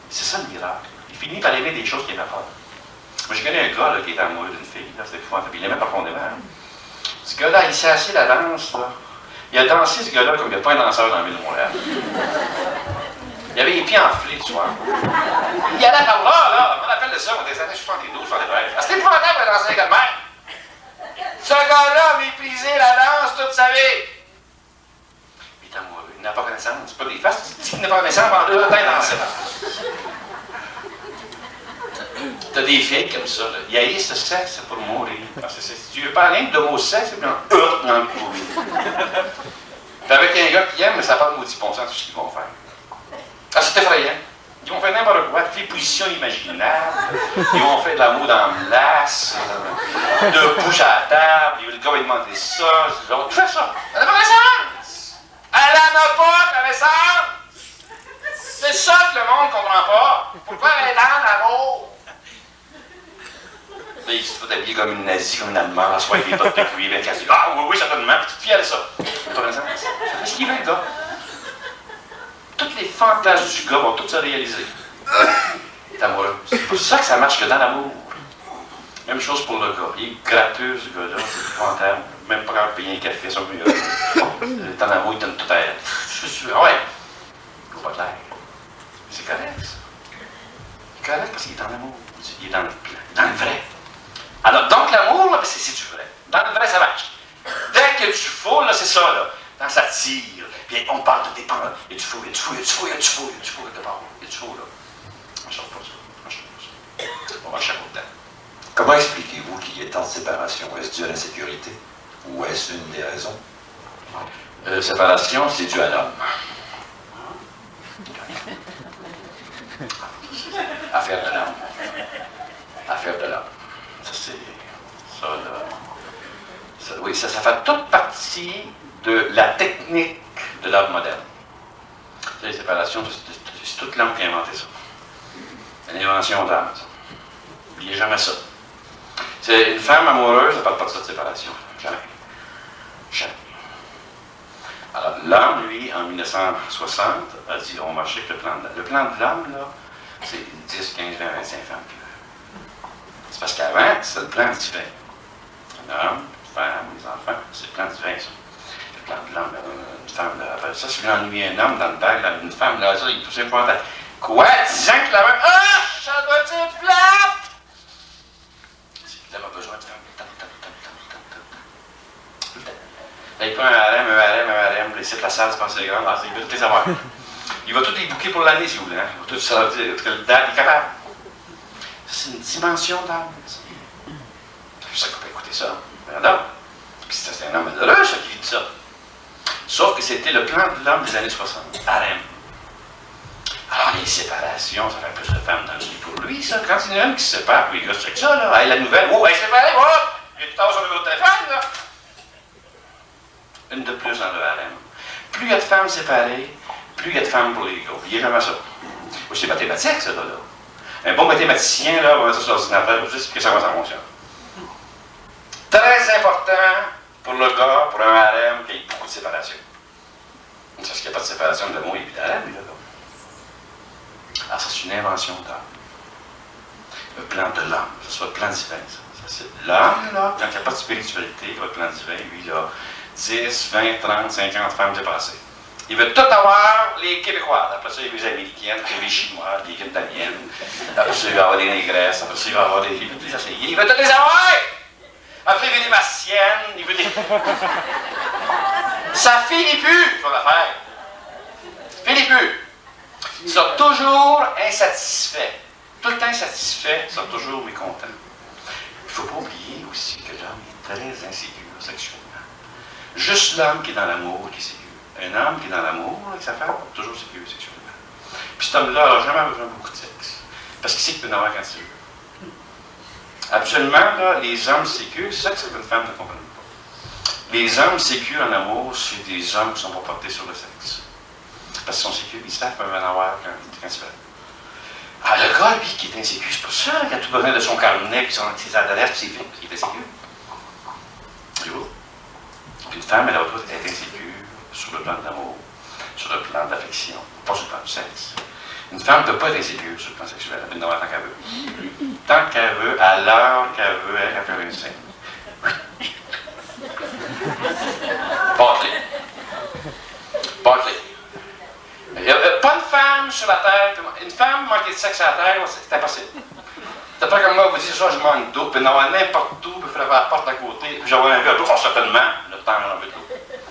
C'est ça le miracle. Il finit par aimer des choses qu'il n'aimait pas. Moi, je connais un gars là, qui était amoureux d'une fille, c'était épouvantable, il l'aimait profondément. Ce gars-là, il s'est assis à la danse, là. Il a dansé, ce gars-là, comme il n'y a pas un danseur dans la ville de Montréal. Il avait les pieds enflés le soir. Il allait par là, on appelle ça, on des années 72, 73. Ah, c'était épouvantable de danser avec le maire. Ce gars-là a méprisé la danse toute sa vie. Il est amoureux, il n'a pas connaissance, c'est pas des faces, tu dis qu'il n'a pas connaissance pendant 2 ans de danser. T'as des filles comme ça, là. Ils haïssent le sexe pour mourir. Parce que si tu veux parler d'homo-sexe, c'est bien dans le coup. T'es avec un gars qui aime, mais ça parle maudit bon sens tout ce qu'ils vont faire. Ah, c'est effrayant. Ils vont faire n'importe quoi, toutes les positions imaginables. Ils vont faire de l'amour dans la glace, de bouche à la table. Le gars va demander ça, l'autre fait ça. Elle n'a pas naissance! Elle n'en a pas naissance! C'est ça que le monde ne comprend pas. Pourquoi elle est dans l'amour? Là, il se faut habiller comme une nazie, comme une allemande, soit avec des bottes de cuir, bien cassées. Ah oui, certainement, puis toute fière de ça. C'est ce qu'il veut, le gars. Toutes les fantasmes du gars vont toutes se réaliser. Il est amoureux. C'est pour ça que ça marche que dans l'amour. Même chose pour le gars. Il est gratteux, ce gars-là. C'est épouvantable. Même pas quand payer un café, ça me dit. Il est en amour, il donne tout à elle. Je suis sûr. Ah ouais. Il faut pas de l'air. C'est correct, ça. C'est correct parce qu'il est en amour. Il est dans le vrai. Alors, donc, l'amour, c'est du vrai. Dans le vrai, ça marche. Dès qu'il y a du faux, là, c'est ça, là. Quand ça tire, puis on parle de dépendance. Il y a du faux, il y a du faux, il y a du faux, il y a du faux, il y a du faux quelque part. Il y a du faux, là. On ne change pas ça. On va chaque temps.
Comment expliquez-vous qu'il y ait tant de séparation? Est-ce dû à l'insécurité? Ou est-ce une des raisons?
Séparation, c'est dû à l'homme. Affaire de l'homme. Affaire de l'homme. Ça, c'est... Ça, là... Ça, oui, ça fait toute partie de la technique de l'art moderne. Les séparations, c'est toute l'homme qui a inventé ça. C'est une invention d'âme, ça. N'oubliez jamais ça. C'est une femme amoureuse, elle ne parle pas de ça de séparation. Jamais. Jamais. Alors, l'homme, lui, en 1960, a dit on marche avec le plan de l'homme. Le plan de l'homme, là, c'est 10, 15, 20, 25 femmes. C'est parce qu'avant, c'était le plan divin. Un homme, une femme, des enfants, c'est le plan divin, ça. Le plan de l'homme, une femme, là, ça, si vous ennuyez un homme dans le bac, une femme, là, ça, il pousse un point. Quoi? 10 ans que la même. Ah! Ça doit être plate! L'homme a besoin de faire là, il prend un harem, il cite la salle, c'est pas assez grande, il veut toutes les avoir. Il va tous les bouquer pour l'année, si vous voulez. Hein. Il va tout ça, il est capable. C'est une dimension d'âme. C'est pour ça qu'on peut écouter ça. Regardez. Puis c'est un homme malheureux, ça, qui dit ça. Sauf que c'était le plan de l'homme des années 60. Harem. Alors, les séparations, ça fait un peu de femmes dans le lit pour lui, ça. Quand il y en a une qui se sépare, puis les gars, c'est ça, là. Hey, la nouvelle, oh, elle est séparée, oh! Il est tout à l'heure sur le numéro de téléphone, là. Une de plus dans le harem. Plus il y a de femmes séparées, plus il y a de femmes pour les gars. Il n'y a jamais ça. Oui, c'est mathématique, ça, là. Un bon mathématicien, là, va mettre ça sur l'ordinateur, juste que ça va, ça fonctionne. Très important pour le gars, pour un harem, qu'il y ait beaucoup de séparation. Parce qu'il n'y a pas de séparation de l'amour, il y a plus d'harem, lui, là. Alors, ça, c'est une invention d'homme. Le plan de l'homme, ce soit le plan divin, ça. C'est l'homme, là, quand il n'y a pas de spiritualité, il va le plan divin, lui, il a 10, 20, 30, 50 femmes dépassées. Il veut tout avoir les Québécois. Après ça, il veut les Américaines, les Chinois, les Vietnamiennes. Après ça, il va avoir les Négresses. Après ça, il va avoir des... Il veut toutes les avoir! Après, il veut des Martiennes. Il veut des... Ça finit plus, son affaire. Finit plus. Ils sont toujours insatisfaits. Tout le temps insatisfaits, ils sont toujours mécontents. Il ne faut pas oublier aussi que l'homme est très insécure sexuellement. Juste l'homme qui est dans l'amour qui est sécure. Un homme qui est dans l'amour avec sa femme, toujours sécure sexuellement. Puis cet homme-là n'a jamais besoin de beaucoup de sexe. Parce qu'il sait qu'il peut en avoir quand il veut. Absolument, là, les hommes sécures, c'est ça que certaines femmes ne comprennent pas. Les hommes sécures en amour, c'est des hommes qui ne sont pas portés sur le sexe. Parce qu'ils sont sécures, ils savent qu'ils peuvent en avoir quand ils veulent. Ah, le gars, lui, qui est insécure, c'est pour ça qu'il a tout besoin de son carnet, puis ses adresses, puis ses films, il est insécure. Une femme, elle a droit d'être insécure sur le plan de l'amour, sur le plan de l'affection, pas sur le plan du sexe. Une femme ne peut pas être insécure sur le plan sexuel, elle peut en avoir tant qu'elle veut. Tant qu'elle veut, à l'heure qu'elle veut, elle va faire une scène. Barclay. Il n'y a pas une femme sur la terre, une femme manquer de sexe à la terre, c'est impossible. C'est pas comme moi, vous dites ça, je manque d'eau, puis n'avoir n'importe où, puis il faut la porte à côté, puis j'aurai un verre d'eau, certainement, le temps j'en veux de l'eau.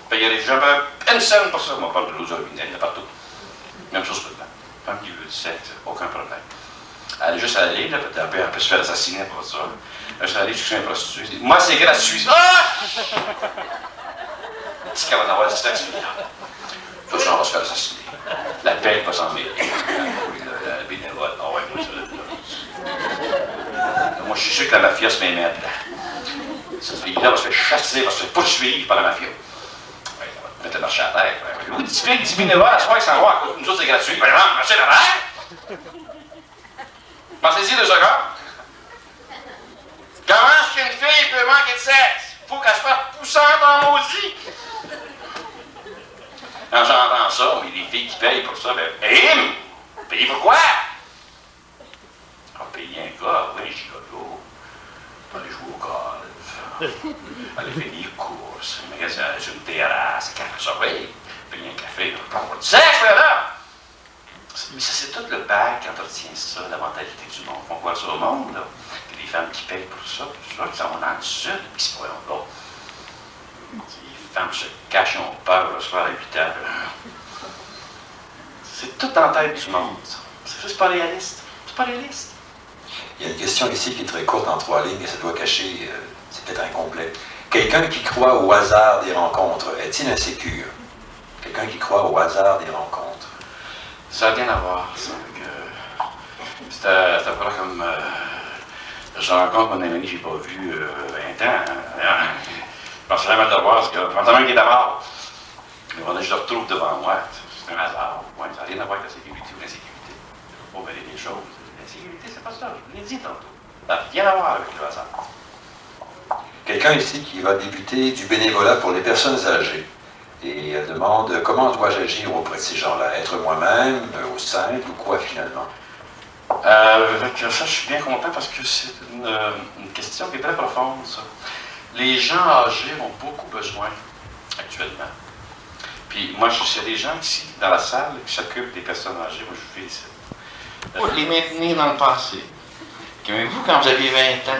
Puis il y a jamais une scène pour ça, moi, pas de l'eau, il y en a partout. Même chose pour le temps. Femme qui veut du sexe, aucun problème. Elle est juste allée, là, elle peut se faire assassiner pour ça. Elle est juste allée chercher un prostitué. Moi, c'est gratuit. Ah! C'est qu'elle va en avoir du sexe, là. De toute façon, on va se faire assassiner. La paix va s'en mêler. Le bénévole, ah ouais, moi, moi, je suis sûr que la mafia se met dedans. Cette fille-là va se faire chasser, va se faire poursuivre par la mafia. Ouais, ça va mettre le marché à terre. Oui, 10 bénévoles, à soir, ils s'en vont à cause de nous autres, c'est gratuit. Ben non, marché à terre! Pensez-y 2 secondes. Comment est-ce qu'une fille peut manquer de sexe? Faut qu'elle se fasse poussante en maudit. Quand j'entends ça, mais les filles qui payent pour ça, ben, payez pourquoi? On paye un gars, oui, gigolo. Aller jouer au golf. Aller faire des courses. Magasin sur une terrasse. Café ça, oui. Payer un café. Prendre du sexe, là! Mais ça, c'est tout le bac qui entretient ça, la mentalité du monde. On voit ça au monde, là. Il y a des femmes qui payent pour ça, tout ça, qui s'en vont dans le sud, puis c'est pas là. Les femmes se cachent, ont peur le soir à 8 heures. C'est tout en tête du monde, ça. C'est juste pas réaliste. C'est pas réaliste.
Il y a une question ici qui est très courte en 3 lignes et ça doit cacher, c'est peut-être incomplet. Quelqu'un qui croit au hasard des rencontres, est-il insécure? Quelqu'un qui croit au hasard des rencontres.
Ça n'a rien à voir, ça. C'est un peu comme... je rencontre mon ami que je n'ai pas vu 20 ans. Je pensais jamais de le voir, parce que je pensais même qu'il était mort. Mais voilà, je le retrouve devant moi. C'est un hasard. Ouais, ça n'a rien à voir avec la sécurité ou l'insécurité. Il faut mêler des choses. L'insécurité, c'est pas ça. Je l'ai dit tantôt. Ça n'a rien à voir avec le hasard.
Quelqu'un ici qui va débuter du bénévolat pour les personnes âgées et demande comment dois-je agir auprès de ces gens-là? Être moi-même, au simple ou quoi finalement?
Avec ça, je suis bien content parce que c'est une question qui est très profonde, ça. Les gens âgés ont beaucoup besoin actuellement. Puis moi, il y a des gens ici, dans la salle, qui s'occupent des personnes âgées. Moi, je vous félicite. Pour les maintenir dans le passé. Vous, quand vous aviez 20 ans,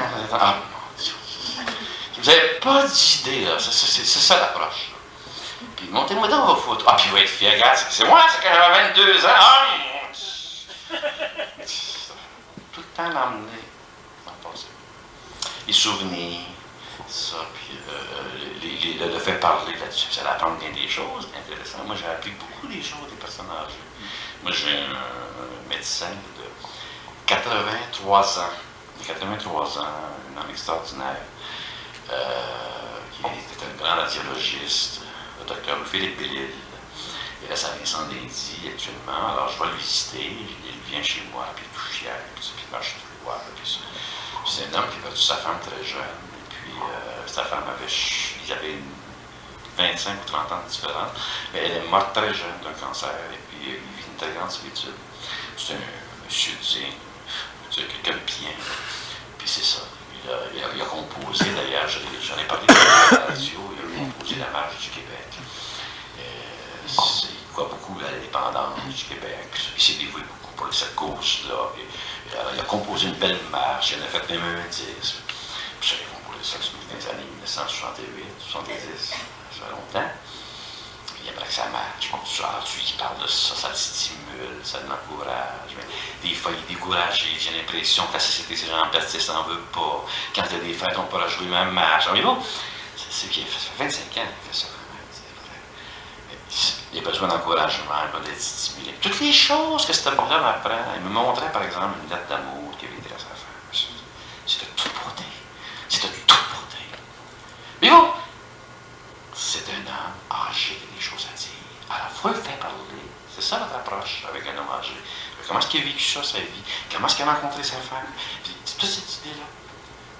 vous n'avez pas d'idée, là. C'est ça l'approche. Puis montez-moi dans vos photos. Ah, puis vous êtes fiers, regarde, c'est moi, c'est quand j'avais 22 ans. Ah, tout le temps l'emmener dans le passé. Les souvenirs, Ça, puis le fait parler là-dessus, ça apprend bien des choses intéressantes. Moi, j'ai appris beaucoup des choses des personnes âgées. Moi, j'ai un médecin de 83 ans, un homme extraordinaire, qui était un grand radiologiste, le docteur Philippe Bellil. Il reste à Vincent-Dindy actuellement, alors je vais le visiter, il vient chez moi, puis il est tout fier, puis moi je suis le voir. C'est un homme qui a perdu sa femme très jeune, et puis sa femme ils avaient 25 ou 30 ans de différence, mais elle est morte très jeune d'un cancer, et puis il vit une très grande solitude. C'est un monsieur digne, quelqu'un de bien, puis c'est ça. Il a composé, d'ailleurs, j'en ai parlé dans la radio, il a composé la marche du Québec. Il croit beaucoup à l'indépendance du Québec, il s'est dévoué beaucoup pour cette cause-là. Il a composé une belle marche, il en a fait même un disque. Puis j'avais composé ça dans les années 1968, 70, ça fait longtemps. Puis après que ça marche, il parle de ça, ça le stimule, ça l'encourage. Mais des fois, il est découragé, j'ai l'impression que la société, ces gens bêtes, ça n'en veut pas. Quand il y a des fêtes, on pourra jouer la même marche. Mais bon, ça fait 25 ans qu'il fait ça. Il a besoin d'encouragement, il a besoin d'être stimulé. Toutes les choses que cet homme-là m'apprend, il me montrait par exemple une lettre d'amour qu'il avait écrite à sa femme. C'est de toute beauté. C'est de toute beauté. Mais bon, c'est un homme âgé qui a des choses à dire. Alors, il faut le faire parler. C'est ça notre approche avec un homme âgé. Comment est-ce qu'il a vécu ça, sa vie? Comment est-ce qu'il a rencontré sa femme? Toute cette idée-là.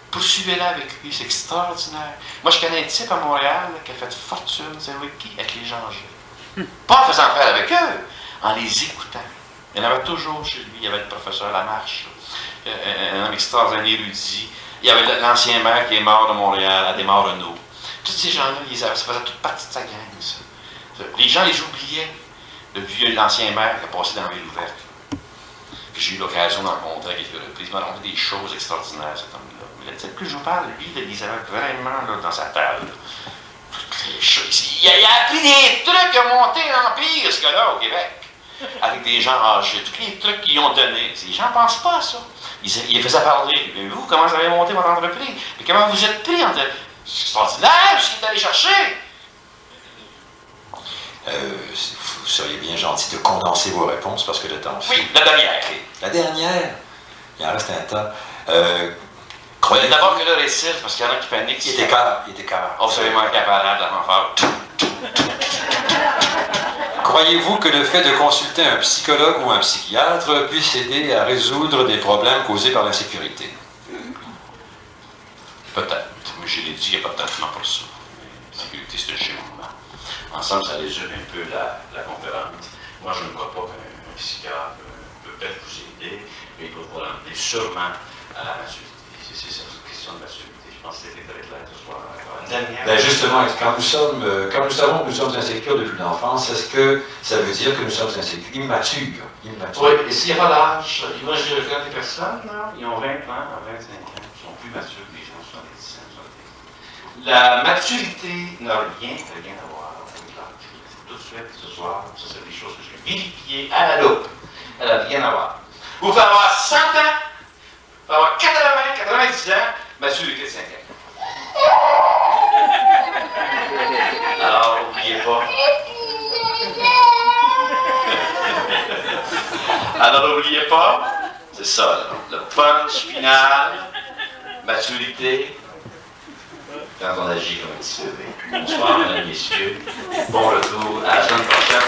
Poursuivez-la avec lui, c'est extraordinaire. Moi, je connais un type à Montréal qui a fait fortune, c'est avec qui? Avec les gens âgés. Pas en faisant affaire avec eux, en les écoutant. Il y en avait toujours chez lui, il y avait le professeur Lamarche, un homme extraordinaire, érudit. Il y avait l'ancien maire qui est mort de Montréal, à Desmarais-Renaud. Tous ces gens-là, ça faisait toute partie de sa gang, ça. Les gens les oubliaient depuis l'ancien maire qui a passé dans la ville ouverte. Puis j'ai eu l'occasion d'en rencontrer à quelques reprises. Il m'a raconté des choses extraordinaires, cet homme-là. Mais plus je vous parle, lui, il avait vraiment là, dans sa table. Il a appris des trucs, il a monté l'Empire, ce gars-là, au Québec, avec des gens âgés, tous les trucs qu'ils ont donnés. Les gens ne pensent pas à ça. Il les faisait parler. Mais vous, comment vous avez monté votre entreprise? Mais comment vous êtes pris? C'est extraordinaire, ce qu'il est allé chercher.
Vous seriez bien gentil de condenser vos réponses parce que le temps file.
Oui, la dernière.
La dernière? Il en reste un tas.
Croyez d'abord que le récit, parce qu'il y en a qui paniquent.
Il était calme.
Oh, vous savez, manqué à parade, la fanfare.
Croyez-vous que le fait de consulter un psychologue ou un psychiatre puisse aider à résoudre des problèmes causés par l'insécurité?
Peut-être. Mais je l'ai dit, il n'y a pas de traitement pour ça. La sécurité, c'est le cheminement. Ensemble, ça résume un peu la conférence. Moi, je ne crois pas qu'un psychiatre peut peut-être vous aider, mais il peut vous ramener sûrement à la maturité. C'est une question de maturité. Je pense que c'était très clair ce soir.
Ben justement, quand nous savons que nous sommes insécures depuis l'enfance, est-ce que ça veut dire que nous sommes insécures, immatures?
Oui, et s'il n'y a pas d'âge, moi je regarde des personnes, là, ils ont 20 ans, 25 ans, ils sont plus matures que les gens de 70 ans. La maturité n'a rien à voir avec l'âge. Tout de suite, ce soir, ça c'est des choses que je vais vérifier à la loupe. Elle n'a rien à voir. Vous pouvez avoir 100 ans, vous pouvez avoir 80, 90 ans, maturité de 5 ans. Alors, n'oubliez pas. Alors, n'oubliez pas, c'est ça, là, le punch final, maturité, quand on agit comme un petit bébé. Bonsoir, mesdames et messieurs. Bon retour à la semaine prochaine.